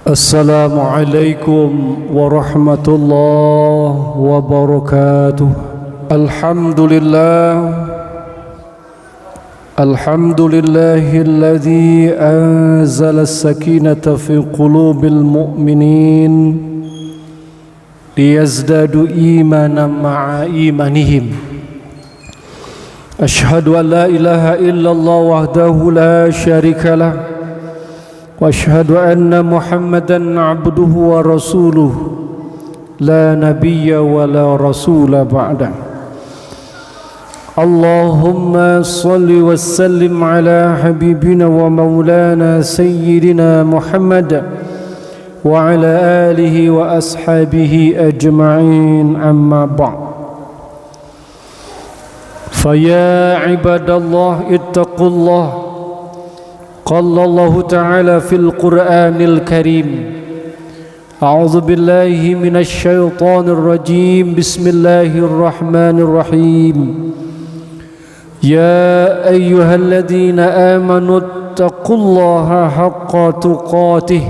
Assalamualaikum warahmatullahi wabarakatuh. Alhamdulillahilladzi anzala as-sakinata fi qulubil mu'minin liyazdadu imanan ma'a imanihim. Ashhadu an la ilaha illallah wahdahu la syarika lah wa ashhadu anna Muhammadan abduhu wa rasuluh la nabiyya wa la rasula ba'da. Allahumma salli wa sallim ala habibina wa maulana sayyidina Muhammad wa ala alihi wa ashabihi ajma'in, amma ba'd. Faya ibadallah ittaqullah. قال الله تعالى في القرآن الكريم أعوذ بالله من الشيطان الرجيم بسم الله الرحمن الرحيم يا أيها الذين آمنوا اتقوا الله حق تقاته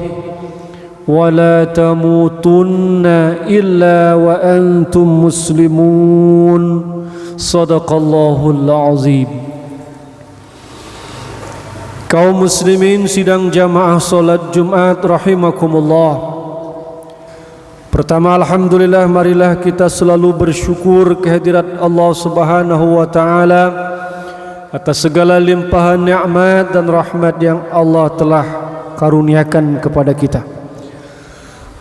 ولا تموتن إلا وأنتم مسلمون صدق الله العظيم. Kaum muslimin sidang jamaah salat Jumat rahimakumullah. Pertama, alhamdulillah, marilah kita selalu bersyukur kehadirat Allah Subhanahu wa taala atas segala limpahan nikmat dan rahmat yang Allah telah karuniakan kepada kita.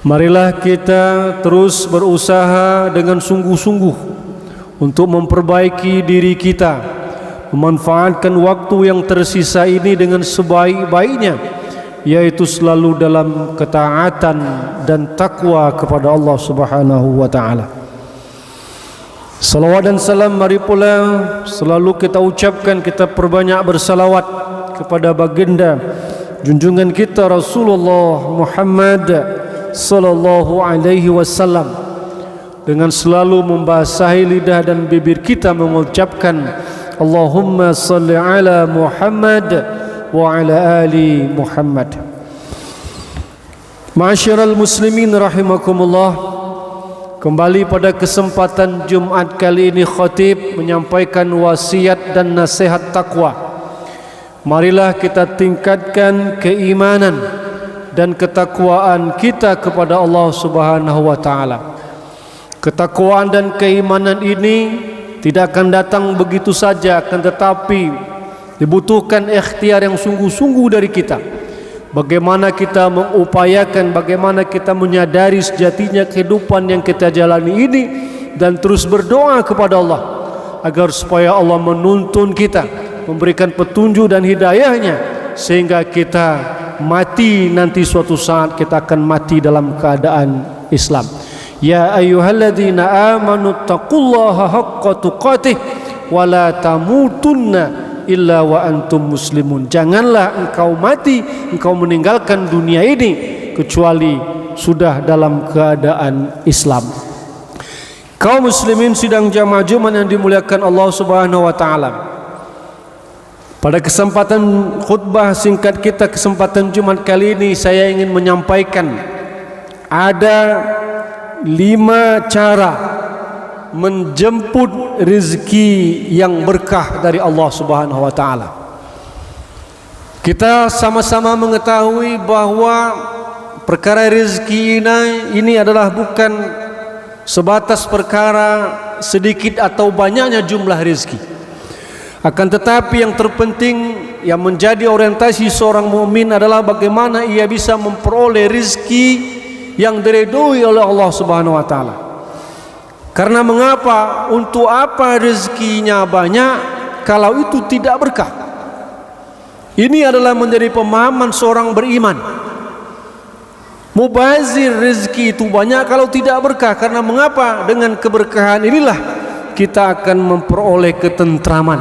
Marilah kita terus berusaha dengan sungguh-sungguh untuk memperbaiki diri kita, memanfaatkan waktu yang tersisa ini dengan sebaik-baiknya, yaitu selalu dalam ketaatan dan takwa kepada Allah Subhanahu wa taala. Salawat dan salam mari pula selalu kita ucapkan, kita perbanyak bersalawat kepada baginda junjungan kita Rasulullah Muhammad sallallahu alaihi wasallam, dengan selalu membasahi lidah dan bibir kita mengucapkan Allahumma salli ala Muhammad wa ala ali Muhammad. Ma'asyiral muslimin rahimakumullah, kembali pada kesempatan Jumat kali ini khatib menyampaikan wasiat dan nasihat takwa. Marilah kita tingkatkan keimanan dan ketakwaan kita kepada Allah Subhanahu wa taala. Ketakwaan dan keimanan ini tidak akan datang begitu saja, akan tetapi dibutuhkan ikhtiar yang sungguh-sungguh dari kita. Bagaimana kita mengupayakan, bagaimana kita menyadari sejatinya kehidupan yang kita jalani ini, dan terus berdoa kepada Allah agar supaya Allah menuntun kita, memberikan petunjuk dan hidayahnya, sehingga kita mati nanti suatu saat kita akan mati dalam keadaan Islam. Ya ayyuhalladzina amanu taqullaha haqqa tuqatih wa la tamutunna illa wa antum muslimun. Janganlah engkau mati, engkau meninggalkan dunia ini kecuali sudah dalam keadaan Islam. Kaum muslimin sidang jamaah Jumat yang dimuliakan Allah Subhanahu wa taala. Pada kesempatan khutbah singkat kita, kesempatan Jumat kali ini, saya ingin menyampaikan ada 5 cara menjemput rezeki yang berkah dari Allah Subhanahu wa taala. Kita sama-sama mengetahui bahwa perkara rezeki ini adalah bukan sebatas perkara sedikit atau banyaknya jumlah rezeki. Akan tetapi yang terpenting yang menjadi orientasi seorang mukmin adalah bagaimana ia bisa memperoleh rezeki yang diridhoi oleh Allah Subhanahu wa taala. Karena mengapa? Untuk apa rezekinya banyak kalau itu tidak berkah? Ini adalah menjadi pemahaman seorang beriman. Mubazir rezeki itu banyak kalau tidak berkah. Karena mengapa? Dengan keberkahan inilah kita akan memperoleh ketentraman,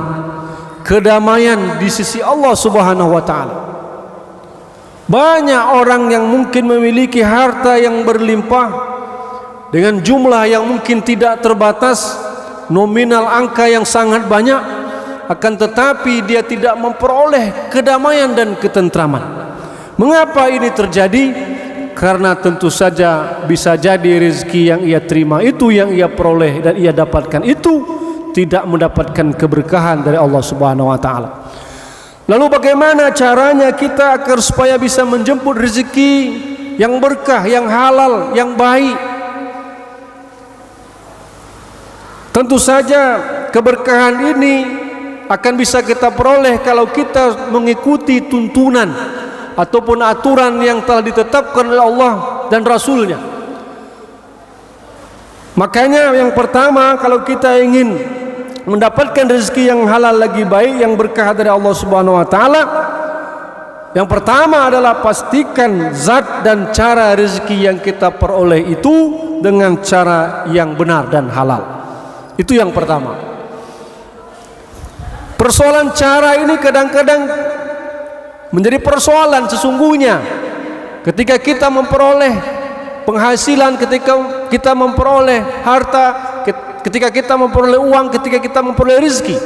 kedamaian di sisi Allah Subhanahu wa taala. Banyak orang yang mungkin memiliki harta yang berlimpah dengan jumlah yang mungkin tidak terbatas, nominal angka yang sangat banyak, akan tetapi dia tidak memperoleh kedamaian dan ketentraman. Mengapa ini terjadi? karena tentu saja bisa jadi rezeki yang ia terima itu, yang ia peroleh dan ia dapatkan itu tidak mendapatkan keberkahan dari Allah Subhanahu wa taala. Lalu bagaimana caranya kita agar supaya bisa menjemput rezeki yang berkah, yang halal, yang baik? Tentu saja keberkahan ini akan bisa kita peroleh kalau kita mengikuti tuntunan ataupun aturan yang telah ditetapkan oleh Allah dan Rasulnya. Makanya yang pertama, kalau kita ingin mendapatkan rezeki yang halal lagi baik, yang berkah dari Allah Subhanahu wa taala, yang pertama adalah pastikan zat dan cara rezeki yang kita peroleh itu dengan cara yang benar dan halal. Itu yang pertama. Persoalan cara ini kadang-kadang menjadi persoalan sesungguhnya ketika kita memperoleh penghasilan, ketika kita memperoleh harta, ketika kita memperoleh uang, ketika kita memperoleh rezeki.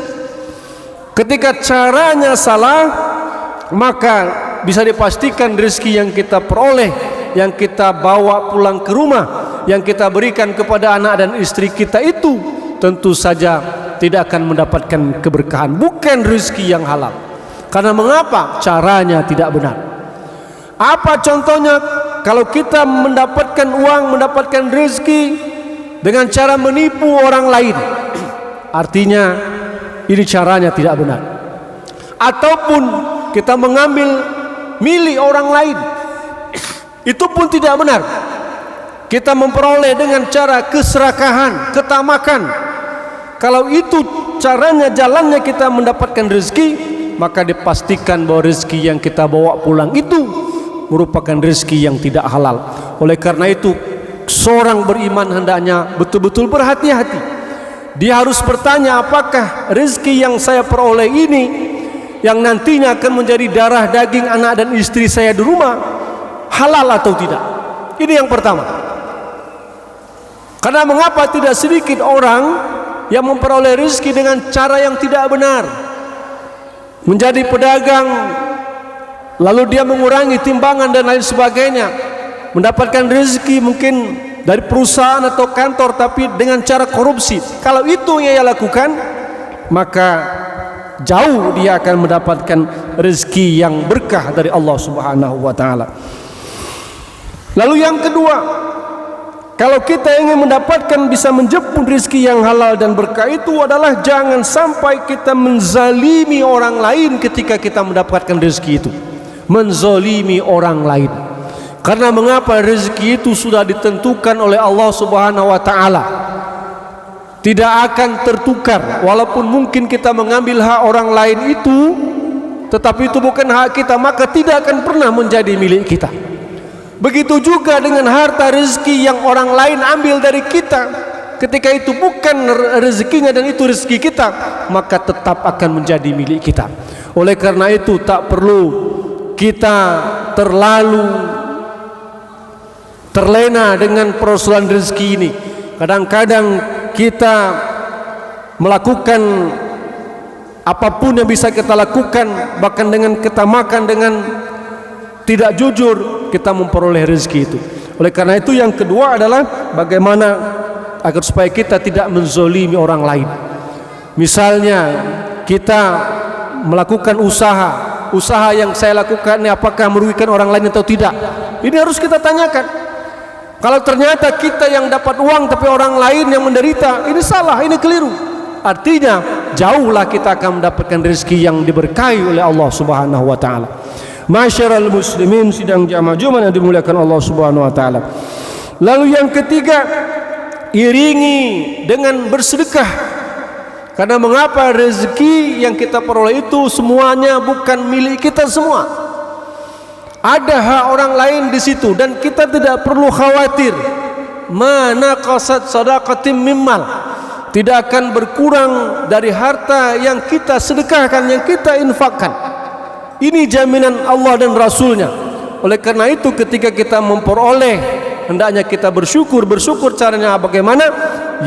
Ketika caranya salah, maka bisa dipastikan rezeki yang kita peroleh, yang kita bawa pulang ke rumah, yang kita berikan kepada anak dan istri kita itu tentu saja tidak akan mendapatkan keberkahan, bukan rezeki yang halal. Karena mengapa? Caranya tidak benar. Apa contohnya? Kalau kita mendapatkan uang, mendapatkan rezeki dengan cara menipu orang lain, artinya ini caranya tidak benar. Ataupun kita mengambil milik orang lain, itu pun tidak benar. Kita memperoleh dengan cara keserakahan, ketamakan. Kalau itu caranya, jalannya kita mendapatkan rezeki, maka dipastikan bahwa rezeki yang kita bawa pulang itu merupakan rezeki yang tidak halal. Oleh karena itu, seorang beriman hendaknya betul-betul berhati-hati. Dia harus bertanya, apakah rezeki yang saya peroleh ini, yang nantinya akan menjadi darah daging anak dan istri saya di rumah, halal atau tidak? Ini yang pertama. Karena mengapa tidak sedikit orang yang memperoleh rezeki dengan cara yang tidak benar, menjadi pedagang, lalu dia mengurangi timbangan dan lain sebagainya, mendapatkan rezeki mungkin dari perusahaan atau kantor tapi dengan cara korupsi. Kalau itu yang ia lakukan, maka jauh dia akan mendapatkan rezeki yang berkah dari Allah Subhanahu wa taala. Lalu yang kedua, kalau kita ingin mendapatkan, bisa menjemput rezeki yang halal dan berkah itu adalah jangan sampai kita menzalimi orang lain ketika kita mendapatkan rezeki itu. Menzalimi orang lain. Karena mengapa? Rezeki itu sudah ditentukan oleh Allah Subhanahu wa taala. Tidak akan tertukar. Walaupun mungkin kita mengambil hak orang lain itu, tetapi itu bukan hak kita, maka tidak akan pernah menjadi milik kita. Begitu juga dengan harta rezeki yang orang lain ambil dari kita, ketika itu bukan rezekinya dan itu rezeki kita, maka tetap akan menjadi milik kita. Oleh karena itu tak perlu kita terlalu terlena dengan persoalan rezeki ini. Kadang-kadang kita melakukan apapun yang bisa kita lakukan, bahkan dengan ketamakan, dengan tidak jujur, kita memperoleh rezeki itu. Oleh karena itu yang kedua adalah bagaimana agar supaya kita tidak menzolimi orang lain. Misalnya kita melakukan usaha yang saya lakukan ini apakah merugikan orang lain atau tidak? Ini harus kita tanyakan. Kalau ternyata kita yang dapat uang tapi orang lain yang menderita, ini salah, ini keliru. Artinya jauhlah kita akan mendapatkan rezeki yang diberkahi oleh Allah Subhanahu wa taala. Masyarul muslimin, sidang jamaah Jumat yang dimuliakan Allah Subhanahu wa taala. Lalu yang ketiga, iringi dengan bersedekah. Karena mengapa? Rezeki yang kita peroleh itu semuanya bukan milik kita semua. Ada hak orang lain di situ dan kita tidak perlu khawatir. Mana qasad sadaqatim mimmal. Tidak akan berkurang dari harta yang kita sedekahkan, yang kita infakkan. Ini jaminan Allah dan Rasulnya. Oleh karena itu ketika kita memperoleh, hendaknya kita bersyukur. Bersyukur caranya bagaimana?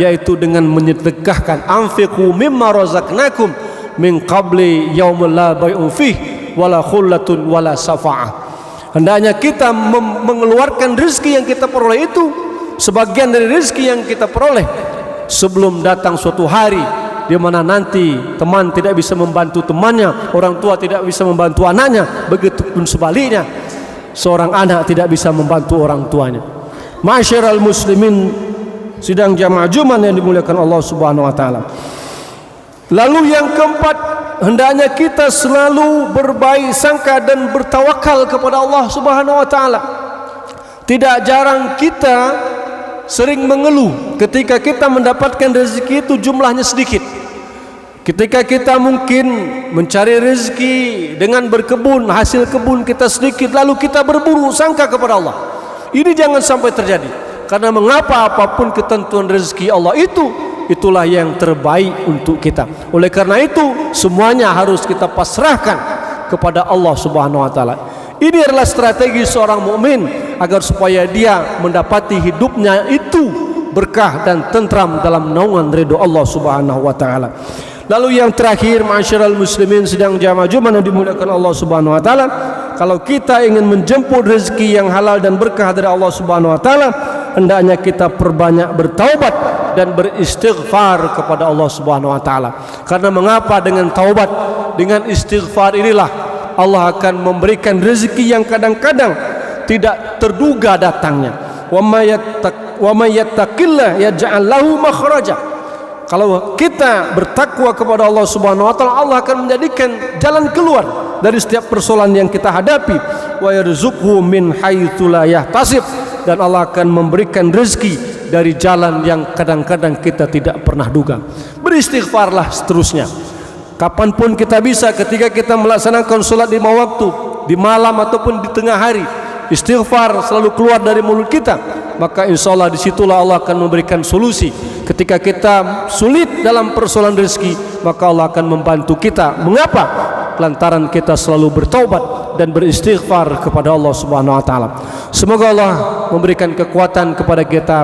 Yaitu dengan menyedekahkan. Anfiqu mimma razaqnakum min qabli yaumil la bai'un fih wala khullatun wala safa'ah. Hendaknya kita mengeluarkan rezeki yang kita peroleh itu, sebagian dari rezeki yang kita peroleh sebelum datang suatu hari di mana nanti teman tidak bisa membantu temannya, orang tua tidak bisa membantu anaknya, begitupun sebaliknya, seorang anak tidak bisa membantu orang tuanya. Ma'asyiral muslimin sidang jamaah Jumat yang dimuliakan Allah Subhanahu wa taala. Lalu yang keempat, hendaknya kita selalu berbaik sangka dan bertawakal kepada Allah Subhanahu wa taala. Tidak jarang kita sering mengeluh ketika kita mendapatkan rezeki itu jumlahnya sedikit. Ketika kita mungkin mencari rezeki dengan berkebun, hasil kebun kita sedikit, lalu kita berburu sangka kepada Allah. Ini jangan sampai terjadi. Karena mengapa apapun ketentuan rezeki Allah itu, itulah yang terbaik untuk kita. Oleh karena itu, semuanya harus kita pasrahkan kepada Allah Subhanahu wa taala. Ini adalah strategi seorang mukmin agar supaya dia mendapati hidupnya itu berkah dan tentram dalam naungan ridho Allah Subhanahu wa taala. Lalu yang terakhir, ma'asyiral muslimin sedang jamaah Jumat yang dimuliakan Allah Subhanahu wa taala, kalau kita ingin menjemput rezeki yang halal dan berkah dari Allah Subhanahu wa taala, hendaknya kita perbanyak bertaubat dan beristighfar kepada Allah Subhanahu wa taala. Karena mengapa dengan taubat, dengan istighfar inilah Allah akan memberikan rezeki yang kadang-kadang tidak terduga datangnya. Wa may yattaqillah yaj'al lahu makhraja. Kalau kita bertakwa kepada Allah Subhanahu wa taala, Allah akan menjadikan jalan keluar dari setiap persoalan yang kita hadapi. Wa yarzuqhu min haitsu la yahtasib, dan Allah akan memberikan rezeki dari jalan yang kadang-kadang kita tidak pernah duga. Beristighfarlah seterusnya. Kapanpun kita bisa, ketika kita melaksanakan sholat 5 waktu, di malam ataupun di tengah hari, istighfar selalu keluar dari mulut kita, maka insya Allah disitulah Allah akan memberikan solusi. Ketika kita sulit dalam persoalan rezeki, maka Allah akan membantu kita. Mengapa? Lantaran kita selalu bertaubat dan beristighfar kepada Allah Subhanahu wa taala. Semoga Allah memberikan kekuatan kepada kita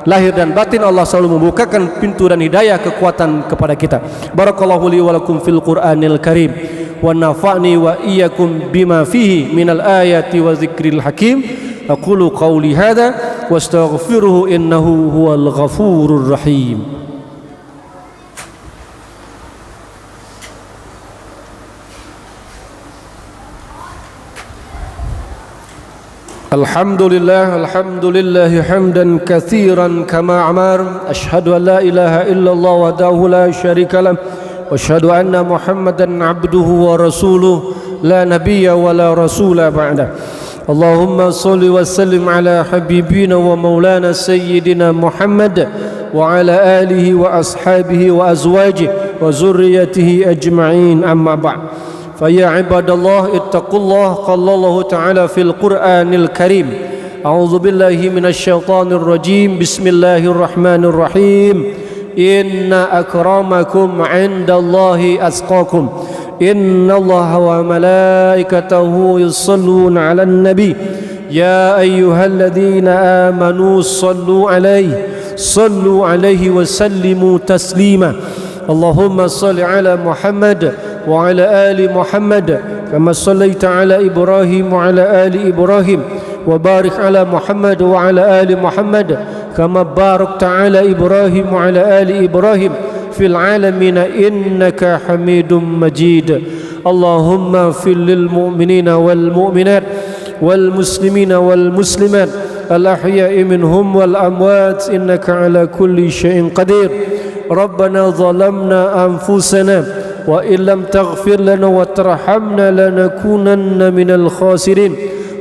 lahir dan batin. Allah selalu membukakan pintu dan hidayah kekuatan kepada kita. Barakallahu li wa lakum fil Qur'anil Karim, wa nafa'ni wa iyyakum bima fihi minal ayati wa dzikril hakim. Aqulu qawli hadza wastaghfiruhu innahu huwal ghafurur rahim. Alhamdulillah hamdan katsiran kama amar. Asyhadu an la ilaha illallah wahdahu la syarika lah, wa asyhadu anna Muhammadan abduhu wa rasuluh, la nabiyya wa la rasula ba'da. Allahumma salli wa sallim ala habibina wa maulana sayyidina Muhammad wa ala alihi wa ashabihi wa azwajihi wa zurriyatihi ajma'in, amma ba'd. فيا عباد الله اتقوا الله. قال الله تعالى في القرآن الكريم: أعوذ بالله من الشيطان الرجيم. بسم الله الرحمن الرحيم. إن أكرمكم عند الله أتقاكم. إن الله وملائكته يصلون على النبي يا أيها الذين آمنوا صلوا عليه وسلموا تسليما. اللهم صل على محمد وعلى آل محمد كما صليت على إبراهيم وعلى آل إبراهيم، وبارك على محمد وعلى آل محمد كما باركت على إبراهيم وعلى آل إبراهيم في العالمين إنك حميد مجيد. اللهم اغفر للمؤمنين والمؤمنات والمسلمين والمسلمات الأحياء منهم والأموات إنك على كل شيء قدير. ربنا ظلمنا أنفسنا وإن لم تغفر لنا وترحمنا لنكونن من الخاسرين.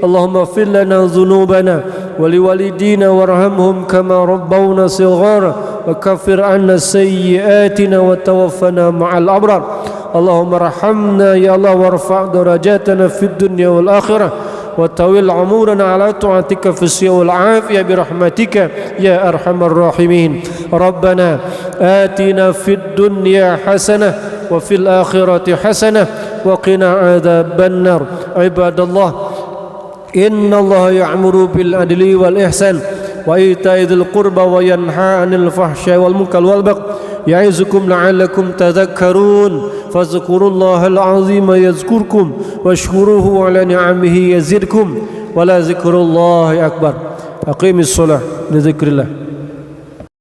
اللهم اغفر لنا ذنوبنا ولوالدينا وارحمهم كما ربونا صغارا وكفر عنا سيئاتنا وتوفنا مع الأبرار. اللهم ارحمنا يا الله وارفع درجاتنا في الدنيا والآخرة وطول عمرنا على طاعتك في الصحة والعافية برحمتك يا أرحم الراحمين. ربنا آتنا في الدنيا حسنة وفي الآخرة حسنة وقنا عذاب النار. عباد الله، إن الله يأمر بالعدل والإحسان وإيتاء ذي القربى وينهى عن الفحشاء والمنكر والبغي ya'izukum la'allakum tadhakkarun fadhkurullahal azima yazkurkum washkuruhu ala ni'amihi yazidkum wa la zikrullahi akbar. Aqimis shalah li dzikrillah.